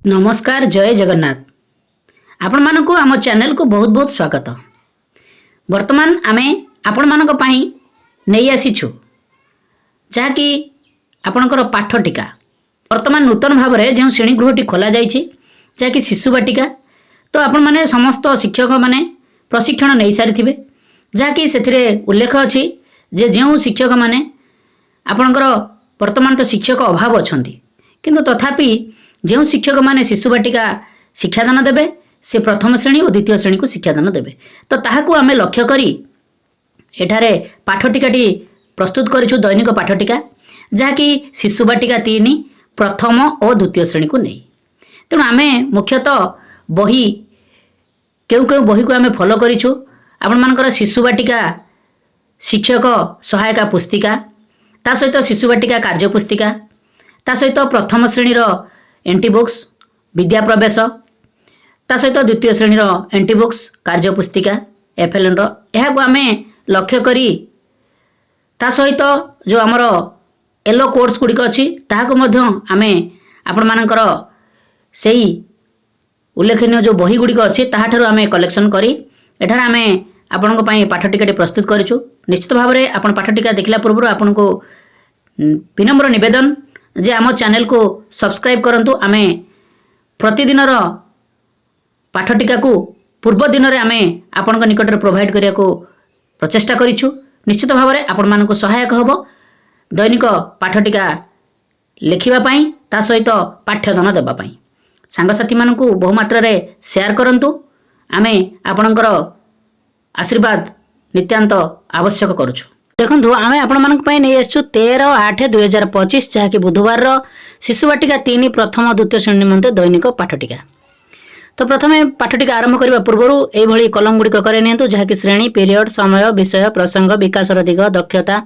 नमस्कार जय जगन्नाथ आपण मानक आम चैनल को बहुत बहुत स्वागत। वर्तमान आमे आपण मानक पई नहीं आसीछु जहाँकि आपणकर पाठ टीका वर्तमान नूतन भाव में जो श्रेणीगृहटी खोल जाइए जहाँकि शिशु बाटिका तो आपण माने समस्त शिक्षक माने प्रशिक्षण नहीं सारी जहाँकि से उल्लेख अच्छी जे जो शिक्षक माने आपणकर वर्तमान तो शिक्षक अभाव अच्छा किंतु तथापि जो शिक्षक माने शिशु बाटिका शिक्षादान देवे से प्रथम श्रेणी और द्वितीय श्रेणी को शिक्षादान देवे तो ताहाकू आमे लक्ष्य करी एठारे पाठटिकाटी प्रस्तुत करिछु दैनिक पाठटिका जहाँकि शिशु बाटिका 3 प्रथम और द्वितीय श्रेणी को नहीं। तेणु आमे मुख्यतः बही केउ केउ बही को आमे फॉलो करिछु आपण मानकर शिशु बाटिका शिक्षक सहायता पुस्तिका ता सहित शिशु बाटिका कार्य पुस्तिका ता सहित प्रथम श्रेणी एंटी बुक्स विद्या प्रवेश ता सहित द्वितीय श्रेणी एंटी बुक्स कार्य पुस्तिका एफएलएन को आमे लक्ष्य करी ता सहित जो आमर येलो कोर्स गुड़िक अच्छी ताहाको मध्य आमे आपण मानकर सेही उल्लेखनीय जो बही गुड़िक अच्छी ताहाठारु आमे कलेक्शन करी एठार आमे आपनको पई पाठटिकाटी प्रस्तुत करिछु। निश्चित भाव में आपण पाठटिका देखला पूर्व आपनको विनम्र निवेदन जे आम चैनल को सब्सक्राइब करंतु आमे प्रतिदिन पाठटिका को पूर्व दिन में आमे आपण निकट में प्रोवाइड करिया को प्रचेष्टा करिछु। निश्चित भाव में आपण मानको सहायक हबो दैनिक पाठटिका लिखिबा पई ता सहित पाठ्यदान देबा पई सांगसाथी मानकू बहुमात्रा रे शेयर करंतु आमे आपणकर आशीर्वाद नित्यांत आवश्यक करुछु। देखो आम आपण नहीं आसु 13/8/2025 जहाँकि बुधवार शिशु बाटिका 3 प्रथम द्वितीय श्रेणी निमंते दैनिक पाठटिका। तो प्रथमे पाठटिका आरंभ करने पूर्व यही कलम गुड़िक कर जहाँकि श्रेणी पीरियड समय विषय प्रसंग विकासर दिग दक्षता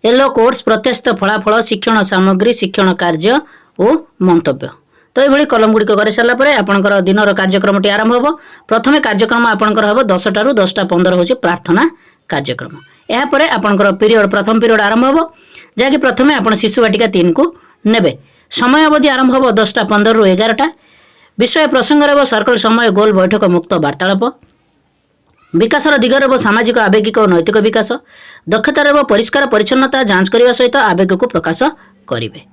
येलो कोर्स प्रत्याशित फलाफल शिक्षण सामग्री शिक्षण कार्य और मंतव्य तो ये कलम गुड़िक कर सारापर आपंकर दिनर कार्यक्रमटी आरंभ हो। प्रथमे कार्यक्रम आपंकर हम 10 टा 10:15 हूँ प्रार्थना कार्यक्रम यापर आपंकर पीरियड प्रथम पीरियड आरंभ हो जहाँकि प्रथमे आप शिशु बाटिका 3 को नेबे समय अवधि आरंभ हो 10:15 ରୁ 11टा विषय प्रसंग रे सर्कल समय गोल बैठक मुक्त वार्तालाप विकासर दिगर सामाजिक आवेगिक और नैतिक विकास दक्षतार परिष्कार परिच्छन्नता जांच करने सहित आवेग को प्रकाश करेंगे।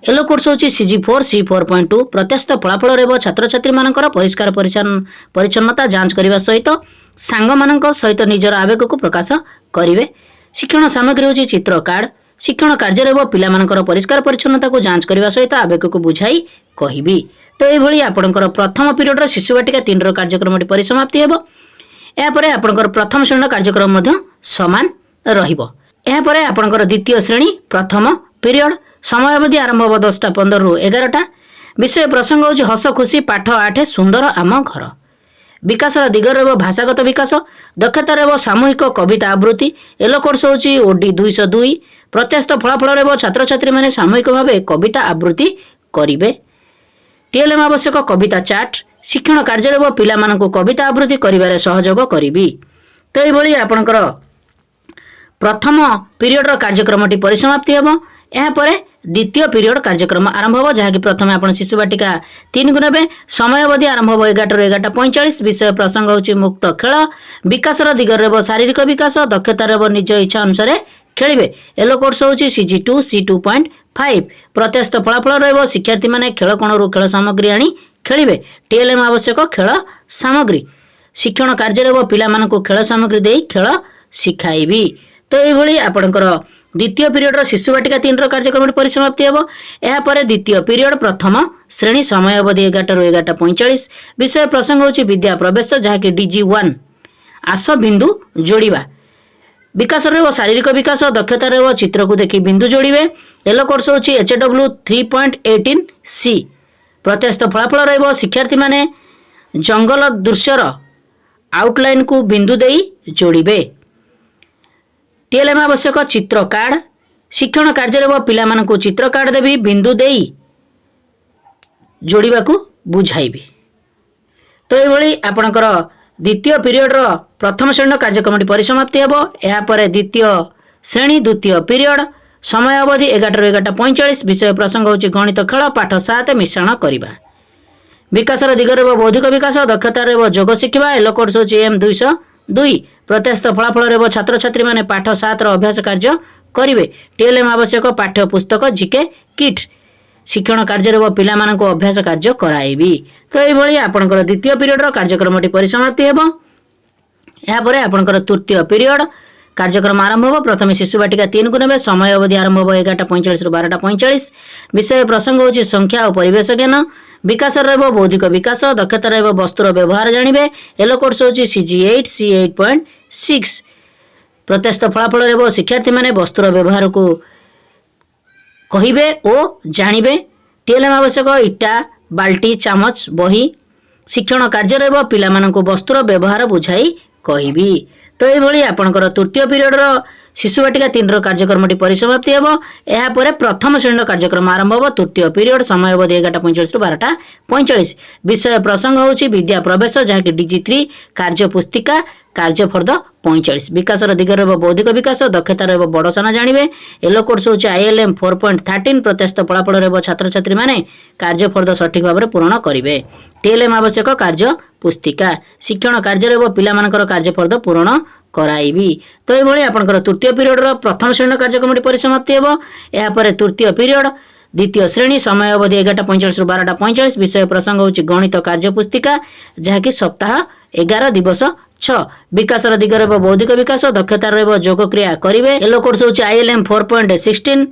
येलो कोर्स होची CG4 C4.2 प्रत्याशित फलाफल रे छात्र छात्री मानकर परिष्कार परिच्छन्नता जांच करने सहित सांग मानक सहित निजर आवेग को प्रकाश करेंगे। शिक्षण सामग्री होची चित्र कार्ड शिक्षण कार्य पिला मानकर परिष्कार परिच्छन्नता को जांच करने सहित आवेग को बुझाई कहबी। तो ये आपणकर प्रथम पीरियड शिशु बाटिका 3 कार्यक्रम परिसमाप्ति हेबो। यापर आपणकर प्रथम श्रेणी कार्यक्रम समान रहिबो। यापर आपणकर द्वितीय श्रेणी प्रथम पीरियड समय अवधि आरंभ हो 10:15 ରୁ 11टा विषय प्रसंग होची हस खुशी पाठ 8 सुंदर आम घर विकासर दिगर भाषागत विकास दक्षतार सामूहिक कविता आवृत्ति येलो कोर्स होची ओडी 202 प्रत्याशित फलाफल छात्र छात्री माने सामूहिक भाव कविता आवृत्ति करिवे। टीएलएम आवश्यक कविता चार्ट शिक्षण कार्य पिला मानकु कविता आवृत्ति करिवारे सहयोग करिवि। तो ये आपणकर प्रथम पीरियड कार्यक्रमटी परिसमाप्ति हेबो। यापर द्वितीय पीरियड कार्यक्रम आरंभ हो जहाँकि प्रथम आप शिशु बाटिका 3 को नेबे समय अवधि आरंभ हो 11 ରୁ 11:45 विषय प्रसंग होची मुक्त खेल विकासर दिगर शारीरिक विकास दक्षतार निज इच्छा अनुसार खेलिबे। येलो कोर्स होची CG2 C2.5 प्रत्याशित फलाफल शिक्षार्थी माने खेल कोणरू खेल सामग्री आनी खेलिबे। टीएलएम आवश्यक खेल सामग्री शिक्षण कार्य पिला मानकु खेल सामग्री देई खेल शिखाइबी। तो ये आपणकर द्वितीय पीरियड शिशु बाटिका 3 कार्यक्रम परिसमाप्ति हेबो। यापर द्वितीय पीरियड प्रथम श्रेणी समय अवधि 11 ରୁ 11:45 विषय प्रसंग होची विद्या प्रवेश जहाँकि DG1 आस बिंदु जोड़िबा विकास शारीरिक विकास दक्षतार चित्र को देखी बिंदु जोड़िबे। येलो कोर्स होची HW 3.18C प्रत्याशित फलाफल शिक्षार्थी माने जंगल दृश्यर आउटलाइन को बिंदु देई जोड़िबे। टीएलएम आवश्यक चित्र कार्ड शिक्षण कार्य पिला मानकु चित्र कार्ड देवी बिंदु देई जोड़िबा को बुझाइबी। तो ये आपणकर द्वितीय पीरियड प्रथम श्रेणी कार्यक्रम परिसमाप्ति हेबो। यापर द्वितीय श्रेणी द्वितीय पीरियड समय अवधि 11 ରୁ 11:45 विषय प्रसंग होची गणित खेल पाठ 7 मिश्रण करिबा। विकासर दिगरे रहबो बौद्धिक विकास दक्षता रहबो जोग शिखिबा एलो कोर्स होची एम 202 प्रत्याशित फलाफल रहबो छात्र छात्री माने पाठ 7 रो अभ्यास कार्य करिवे टीएलएम आवश्यक पाठ्य पुस्तक जीके किट शिक्षण कार्य रहबो पिला मानको अभ्यास कार्य कराइबी तो एई भली आपनकर द्वितीय पीरियड रो कार्यक्रमटी परिसमाप्ति हेबो या परे आपनकर तृतीय पीरियड कार्यक्रम आरंभ हो प्रथम शिशु बाटिका 3 को नेबे समय अवधि आरंभ हो 11:45 रु 12:45 विषय प्रसंग होची संख्या और परिवेश ज्ञान विकास रहबो बौद्धिक विकास दक्षता रहबो वस्तुर व्यवहार जानिबे एलो कोर्स होची CG8 C8.6 प्रत्याशित फलाफल रहबो शिक्षार्थी माने वस्तुर व्यवहार को कहिबे ओ जानिबे टीएलएम आवश्यक इटा बाल्टी चामच बही शिक्षण कार्य रहबो पिला माननको वस्तुर व्यवहार बुझाई कहिबी तो ये आपंकर तृतीय पीरियड शिशु बाटिका 3 कार्यक्रमटी परिसमाप्ति हेबो एहा परे प्रथम श्रेणी कार्यक्रम आरंभ हो तृतीय पीरियड समय अवधि 11:45 रु 12:45 विषय प्रसंग होची विद्या प्रवेश जहाँकि DG3 कार्य पुस्तिका कार्य फर्द 45 विकासर दिगरे बौद्धिक विकास दक्षता रहबो बड़ साना जानिबे एलो कोर्स होची ILM 4.13 प्रत्याशित फलाफल रहबो छात्र छात्री माने कार्य फर्द सठिक भाबरे पूर्ण करिवे टीएलएम आवश्यक कार्य पुस्तिका शिक्षण कार्य रहबो पिला मानकर कार्य फर्द पूर्ण कराइबी तो ये भली आपनकर तृतीय पीरियड रो प्रथम श्रेणी कार्यक्रमटी परिसमाप्ति हेबो एहा परे तृतीय पीरियड द्वितीय श्रेणी समय अवधि 11:45 रु 12:45 विषय प्रसंग होची गणित कार्य पुस्तिका जहाँकि सप्ताह 11 दिवस 6 विकासर दिगरे बौद्धिक विकास दक्षता रहबो जोग क्रिया करिवे एलो कोर्स होची ILM 4.16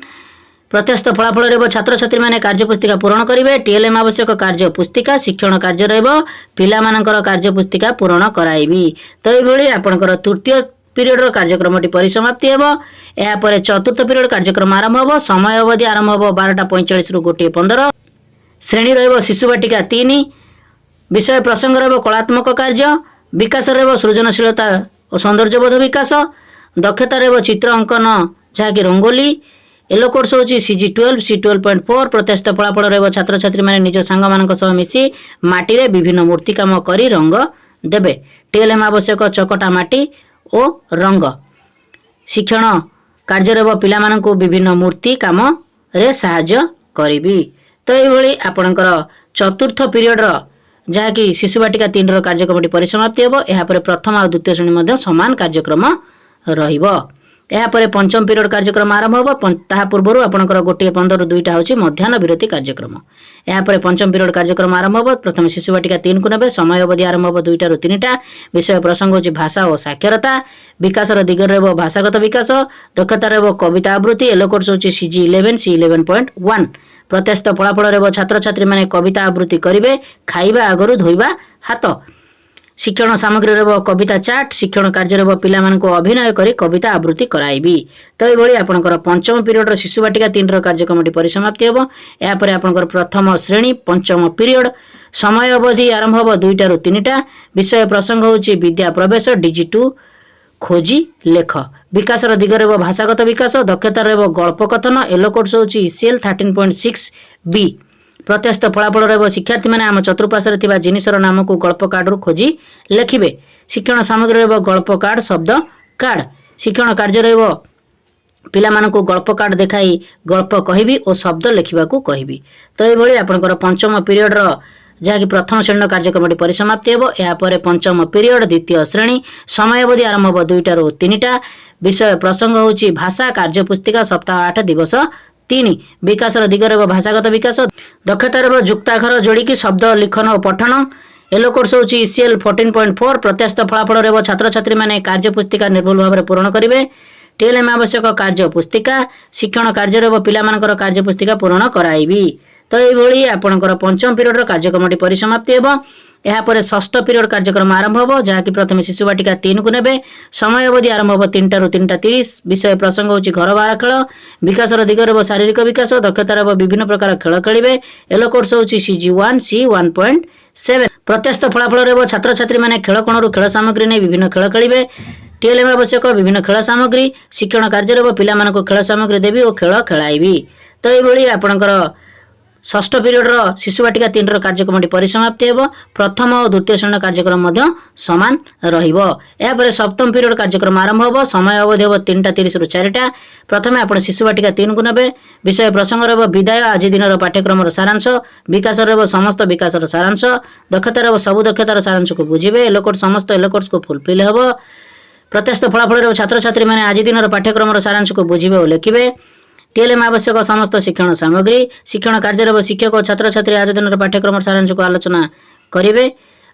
प्रत्याशित फलाफल रहबो छात्र छात्री माने कार्य पुस्तिका पूर्ण करिवे टीएलएम आवश्यक कार्य पुस्तिका शिक्षण कार्य रहबो पिला मानकर कार्य पुस्तिका पूर्ण कराइबी तो एई भली आपनकर तृतीय पीरियड रो कार्यक्रमटी परिसमाप्ति हेबो एहा परे चतुर्थ पीरियड कार्यक्रम आरंभ होबो समय अवधि आरंभ होबो 12:45 रु 1:15 श्रेणी रहबो शिशु बाटिका 3 विषय प्रसंग रहबो कलात्मक कार्य विकास रहबो सृजनशीलता और सौंदर्यबोध विकास दक्षता रहबो चित्र अंकन जहाँकि रंगोली एलो कोर्स होची CG12 C12.4 प्रत्याशित फलाफल रहबो छात्र छात्री माने निज संग मानक सह मिसी माटी रे विभिन्न मूर्ति काम करी रंग देबे टीएलएम आवश्यक चकटा माटी ओ रंग शिक्षण कार्य रहबो पिला माननको विभिन्न मूर्ति काम रे सहाय्य करिबी तो एई भली आपनकर चतुर्थ पीरियड रो जहाँकि शिशु बाटिका 3 रो कार्यक्रमटी परिसमाप्ति हेबो एहा परे प्रथम और द्वितीय श्रेणी मध्ये समान कार्यक्रम रहिबो एहा परे पंचम पीरियड कार्यक्रम आरंभ होबो ताहा पूर्वरु आपनकर 1:15 रु 2टा होची मध्याह्न विरति कार्यक्रम एहा परे पंचम पीरियड कार्यक्रम आरंभ होबो प्रथम शिशु बाटिका 3 को नेबे समय अवधि आरंभ होबो 2टा रु 3टा विषय प्रसंग होची भाषा और साक्षरता विकासर दिगरे रहबो भाषागत विकास दक्षता रहबो कविता आवृत्ति एलो कोर्स होची CG11 C11.1 प्रत्याशित फलाफल रहबो छात्र छात्री माने कविता आवृत्ति करिवे खाइबा आगरु धोइबा हाथ शिक्षण सामग्री रहबो कविता चार्ट शिक्षण कार्य रहबो पिला मानको अभिनय करी कविता आवृत्ति कराइबी तो एई भली आपनकर पंचम पीरियड रो शिशु बाटिका 3 रो कार्यक्रमटी परिसमाप्ति हेबो या परे आपनकर प्रथम श्रेणी पंचम पीरियड समय अवधि आरंभ होबो 2टा रु 3टा विषय प्रसंग होची विद्या प्रवेश DG2 खोजी लेख विकासर दिगरे भाषागत विकास दक्षता रहबो गल्प कथन एलो कोर्स होची ECL 13.6B प्रत्याशित फलाफल रहबो शिक्षार्थी माने आम चतुर्पार्श्वरे थिबा जिनिसर नाम को गल्प कार्ड रु खोजी लेखिबे शिक्षण सामग्री रहबो गल्प कार्ड शब्द कार्ड शिक्षण कार्य रहबो पिला माननको गल्प कार्ड देखाई गल्प कहिबी और शब्द लेखिबा को कहिबी तो एई भली आपनकर पंचम पीरियड रो जहाँकि प्रथम श्रेणी कार्यक्रमटी परिसमाप्ति हेबो एहा परे पंचम पीरियड द्वितीय श्रेणी समय अवधि आरंभ होबो 2टा रु 3टा विषय प्रसंग होची भाषा कार्य पुस्तिका सप्ताह 8 दिवस 3 विकासर दिगरे भाषागत विकास दक्षता रहबो जुक्ताक्षर जोड़िकी शब्द लिखन और पठन एलो कोर्स होची ECL 14.4 प्रत्याशित फलाफल रहबो छात्र छात्री माने कार्य पुस्तिका निर्भुल भाबरे पूर्ण करिवे टीएलएम आवश्यक कार्य पुस्तिका शिक्षण कार्य रहबो पिला मानकर कार्य पुस्तिका पूर्ण कराइबी तो एई भली आपनकर पंचम पीरियड रो कार्यक्रमटी परिसमाप्ति हेबो एहा परे षष्ठ पीरियड कार्यक्रम आरंभ होबो जहाँकि प्रथम शिशु बाटिका 3 को नेबे समय अवधि आरंभ होबो 3टा रु 3:30 विषय प्रसंग होची घर बाहर खेल विकासर दिगरे रहबो शारीरिक विकास दक्षता रहबो विभिन्न प्रकार खेल खेलिबे एलो कोर्स होची CG1 C1.7 प्रत्याशित फलाफल रहबो छात्र छात्री माने खेल कोणरु खेल सामग्री नै विभिन्न खेल खेलिबे टीएलएम आवश्यक विभिन्न खेल सामग्री शिक्षण कार्य रहबो पिला मानको खेल सामग्री देबी और खेल खेलाइबी तो एई भली आपनकर षष्ठ पिरियडर शिशुवाटिका 3 कार्यक्रमटी परिसमाप्ति हेब प्रथम और द्वितीय श्रेणी कार्यक्रम मध्य समान रहिबो। यापर सप्तम पिरियड कार्यक्रम आरंभ होब समय अवधि होब 3:30 रु 4टा। प्रथमे आपण शिशुवाटिका 3 को नेबे विषय प्रसंग रहब विदाय आज दिन पाठ्यक्रम सारांश विकास रहब समस्त विकास सारांश दक्षता रहब सब दक्षतार सारांश को बुझिबे एलोकोड समस्त एलोकोड्स को फुलफिल हेब प्रत्याशित फलाफल छात्र छात्री मैंने आज दिन पाठ्यक्रम सारांश को बुझे और लिखे टीएलएम आवश्यक समस्त शिक्षण सामग्री शिक्षण कार्य शिक्षक और छात्र छात्री आज दिन पाठ्यक्रम सारांश को आलोचना करेंगे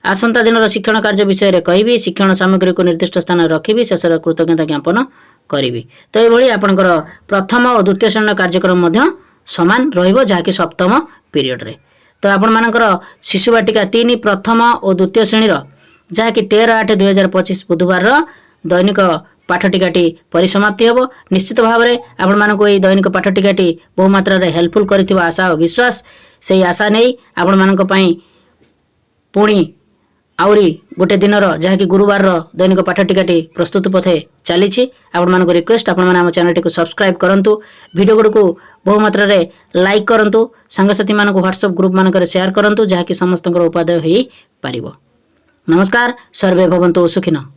आसंता दिन शिक्षण कार्य विषय में कहि शिक्षण सामग्री को निर्दिष्ट स्थान रखी शेष कृतज्ञता ज्ञापन करी तो ये आपंकर प्रथम और द्वितीय श्रेणी कार्यक्रम सामान रही सप्तम पीरियड रे तो आपण मानकर शिशुवाटिका 3 प्रथम और द्वितीय श्रेणी जहाँकि 13/8/2025 बुधवार दैनिक पाठटिकाटी परिसमाप्ति हेब निश्चित भाव में आपण मानक ये दैनिक पाठटिकाटी बहुमात्रा हेल्पफुल करिथिबा आशा और विश्वास से आशा नहीं आपण मानक पई पुणी आउरी गोटे दिनर जहाँकि गुरुवार दैनिक पाठटिकाटी प्रस्तुत पथे चली आपण मानक रिक्वेस्ट आपण माने हम चैनल को सब्सक्राइब करंतु वीडियो गुड को बहुमात्रा लाइक करंतु सांगसाथी मानक व्हाट्सएप ग्रुप मानक शेयर करंतु जहाँकि समस्त उपादेय हो पारिबो। नमस्कार सर्वे भवन्तु सुखिनः।